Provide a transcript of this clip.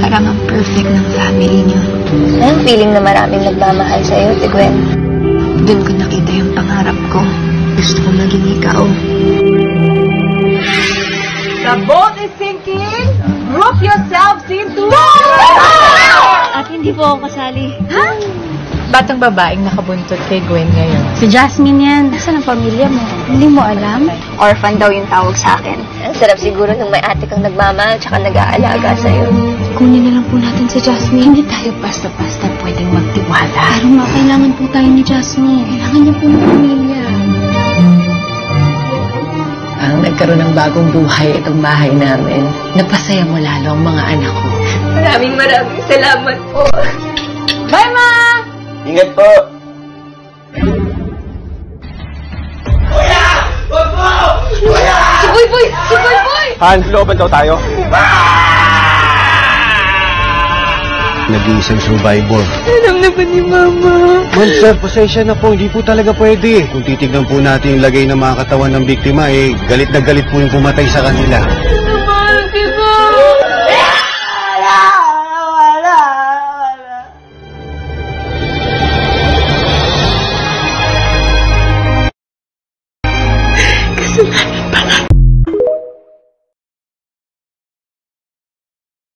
parang ang perfect ng family niyo. Ang feeling na maraming nagmamahal sa'yo, Tigwen. Doon ko nakita yung pangarap ko. Gusto ko maging ikaw. The boat is sinking! Group yourselves into... At hindi po ako kasali. Ha? Batang babaeng nakabuntot kay Gwen ngayon. Si Jasmine yan. Nasaan ang pamilya mo? Hindi mo alam? Orphan daw yung tawag sa akin. Ang sarap siguro nung may ate kang nagmamahal tsaka nag-aalaga sa'yo. Kunin na lang po natin si Jasmine. Hindi tayo basta-basta pwedeng magtiwala. Pero kailangan po tayo ni Jasmine. Kailangan niya po ng pamilya. Ang nagkaroon ng bagong buhay itong bahay namin. Napasaya mo lalo ang mga anak ko. Maraming salamat po. Bye, Ma! Ingat po! Kuya! Wag mo! Kuya! Si Boy! Si Boy! Han, looban daw tayo. Nag-iisang survivor. Alam na ba ni Mama? Ma'am sir, pasensya na po. Hindi po talaga pwede. Kung titignan po natin yung lagay ng mga katawan ng biktima, galit na galit po yung pumatay sa kanila. Mahal kita! Kasalanan